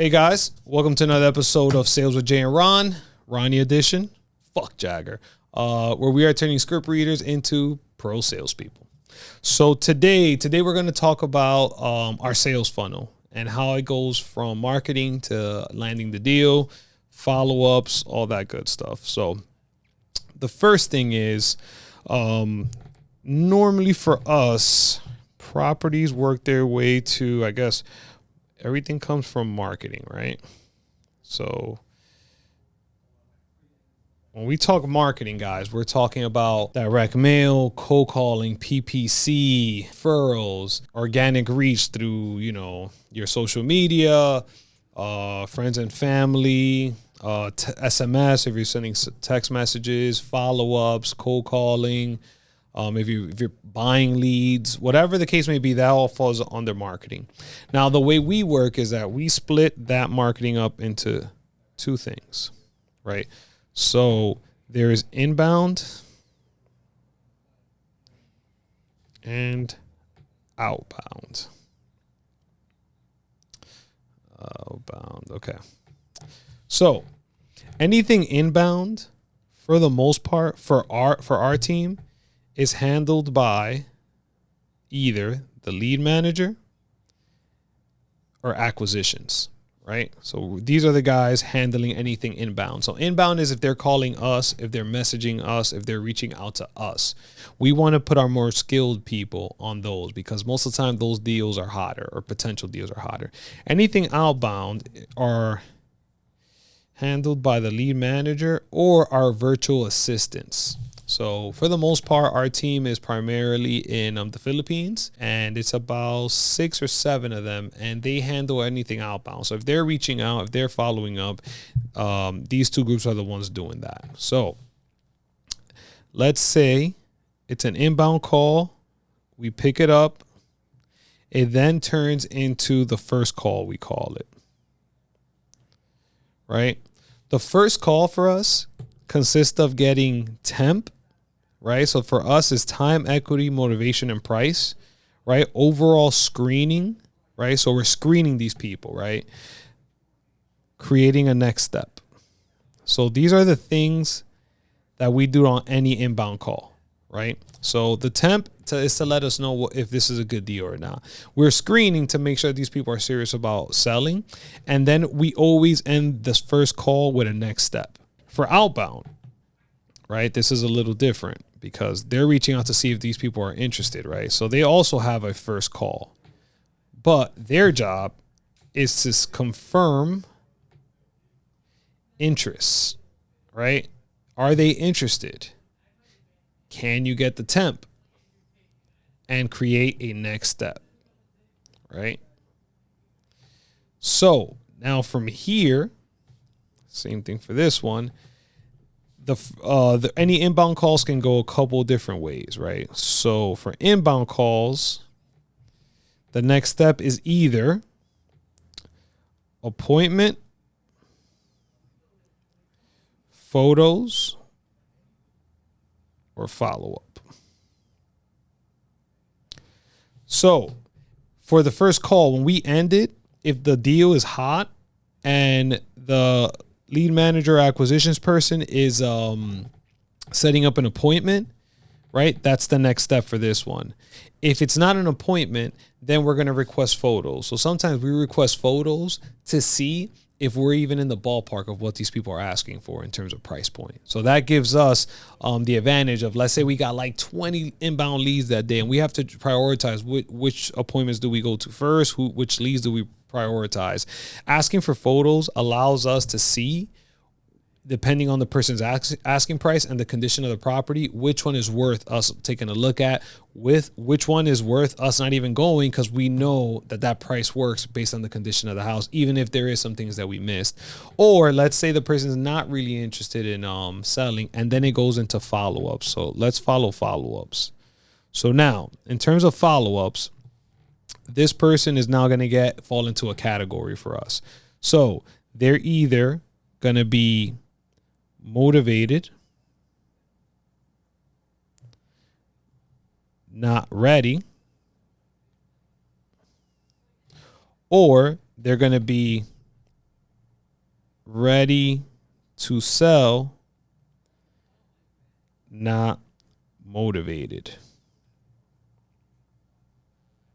Hey guys, welcome to another episode of Sales with Jay and Ron, Ronnie edition. Fuck Jagger, where we are turning script readers into pro salespeople. So today we're going to talk about our sales funnel and how it goes from marketing to landing the deal, follow-ups, all that good stuff. So the first thing is, normally for us, properties work their way to, I guess, everything comes from marketing, right? So when we talk marketing, guys, we're talking about direct mail, cold calling, PPC, referrals, organic reach through, your social media, friends and family, SMS if you're sending text messages, follow-ups, cold calling. If you're buying leads, whatever the case may be, that all falls under marketing. Now, the way we work is that we split that marketing up into two things, right? So there's inbound and outbound. Okay. So anything inbound, for the most part, for our team, is handled by either the lead manager or acquisitions, right? So these are the guys handling anything inbound. So inbound is if they're calling us, if they're messaging us, if they're reaching out to us. We want to put our more skilled people on those because most of the time those deals are hotter or potential deals are hotter. Anything outbound are handled by the lead manager or our virtual assistants. So for the most part, our team is primarily in the Philippines, and it's about 6 or 7 of them, and they handle anything outbound. So if they're reaching out, if they're following up, these two groups are the ones doing that. So let's say it's an inbound call. We pick it up. It then turns into the first call, we call it, right? The first call for us consists of getting temp, right? So for us, it's time, equity, motivation, and price, right? Overall screening, right? So we're screening these people, right? Creating a next step. So these are the things that we do on any inbound call, right? So the temp is to let us know if this is a good deal or not. We're screening to make sure these people are serious about selling. And then we always end this first call with a next step. For outbound, right, this is a little different because they're reaching out to see if these people are interested, right? So they also have a first call, but their job is to confirm interests, right? Are they interested? Can you get the temp? And create a next step, right? So now from here, same thing for this one. Any inbound calls can go a couple different ways, right? So for inbound calls, the next step is either appointment, photos, or follow-up. So for the first call, when we end it, if the deal is hot and the lead manager acquisitions person is setting up an appointment, right? That's the next step for this one. If it's not an appointment, then we're going to request photos. So sometimes we request photos to see if we're even in the ballpark of what these people are asking for in terms of price point. So that gives us the advantage of, let's say we got like 20 inbound leads that day and we have to prioritize which appointments do we go to first, which leads do we prioritize. Asking for photos allows us to see, depending on the person's asking price and the condition of the property, which one is worth us taking a look at, with which one is worth us not even going, because we know that price works based on the condition of the house, even if there is some things that we missed. Or let's say the person is not really interested in selling, and then it goes into follow-ups. So let's follow-ups. So now, in terms of follow-ups, this person is now going to fall into a category for us. So they're either going to be motivated, not ready, or they're going to be ready to sell, not motivated.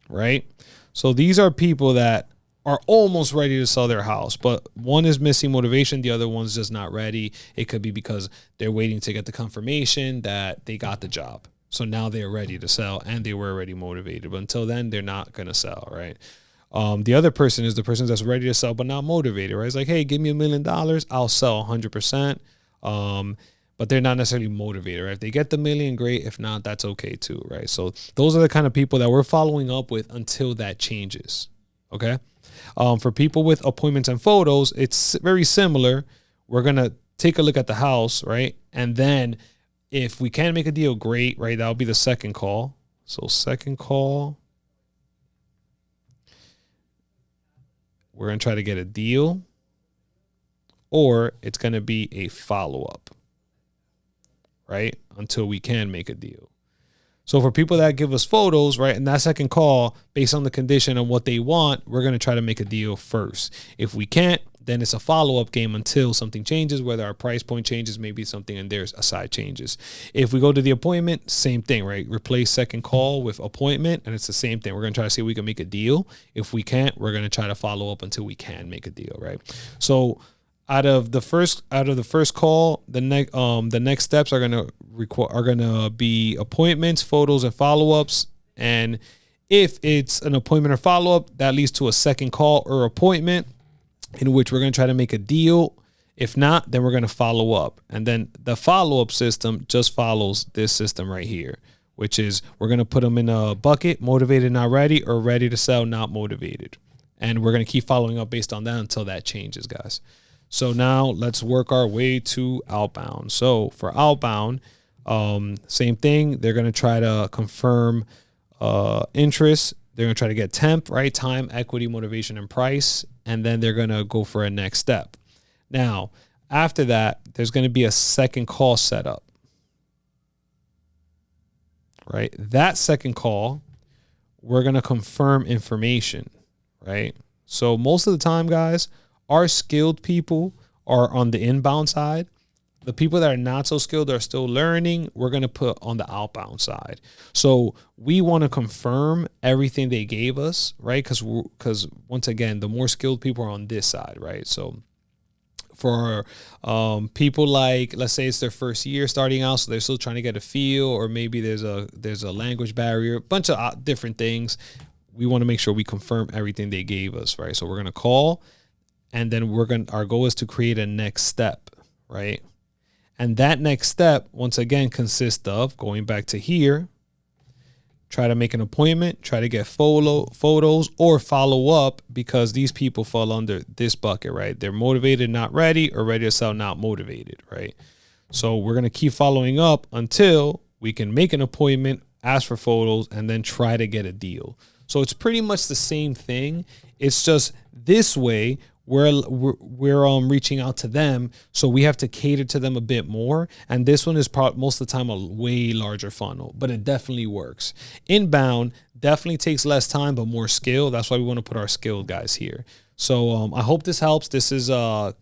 Right? So these are people that are almost ready to sell their house, but one is missing motivation, the other one's just not ready. It could be because they're waiting to get the confirmation that they got the job. So now they're ready to sell and they were already motivated. But until then, they're not going to sell, right? The other person is the person that's ready to sell but not motivated, right? It's like, hey, give me $1 million, I'll sell 100%. But they're not necessarily motivated, right? If they get the million, great. If not, that's okay too, right? So those are the kind of people that we're following up with until that changes, okay? For people with appointments and photos, it's very similar. We're going to take a look at the house, right? And then if we can make a deal, great, right? That'll be the second call. So second call, we're going to try to get a deal, or it's going to be a follow-up, right? Until we can make a deal. So for people that give us photos, right, and that second call, based on the condition and what they want, we're going to try to make a deal first. If we can't, then it's a follow-up game until something changes, whether our price point changes, maybe something in their side changes. If we go to the appointment, same thing, right? Replace second call with appointment, and it's the same thing. We're going to try to see if we can make a deal. If we can't, we're going to try to follow up until we can make a deal, right? So out of the first call, the next steps are gonna be appointments, photos, and follow-ups. And if it's an appointment or follow-up, that leads to a second call or appointment, in which we're gonna try to make a deal. If not, then we're gonna follow up. And then the follow-up system just follows this system right here, which is we're gonna put them in a bucket: motivated, not ready, or ready to sell, not motivated. And we're gonna keep following up based on that until that changes, guys. So now let's work our way to outbound. So for outbound, same thing. They're going to try to confirm interest. They're going to try to get temp, right? Time, equity, motivation, and price. And then they're going to go for a next step. Now, after that, there's going to be a second call set up, right? That second call, we're going to confirm information, right? So most of the time, guys, our skilled people are on the inbound side. The people that are not so skilled are still learning. We're going to put on the outbound side. So we want to confirm everything they gave us, right? Because once again, the more skilled people are on this side, right? So for people like, let's say it's their first year starting out, so they're still trying to get a feel, or maybe there's a language barrier, a bunch of different things. We want to make sure we confirm everything they gave us, right? So we're going to call. And then our goal is to create a next step, right? And that next step, once again, consists of going back to here, try to make an appointment, try to get photos, or follow up, because these people fall under this bucket, right? They're motivated, not ready, or ready to sell, not motivated, right? So we're going to keep following up until we can make an appointment, ask for photos, and then try to get a deal. So it's pretty much the same thing. It's just this way we're reaching out to them, so we have to cater to them a bit more. And this one is most of the time a way larger funnel, but it definitely works. Inbound definitely takes less time but more skill. That's why we want to put our skilled guys here. So I hope this helps. This is a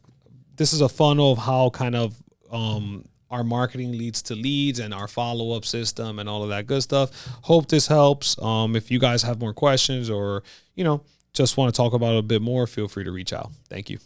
funnel of how kind of our marketing leads to leads and our follow-up system and all of that good stuff. Hope this helps. If you guys have more questions, or just want to talk about it a bit more, feel free to reach out. Thank you.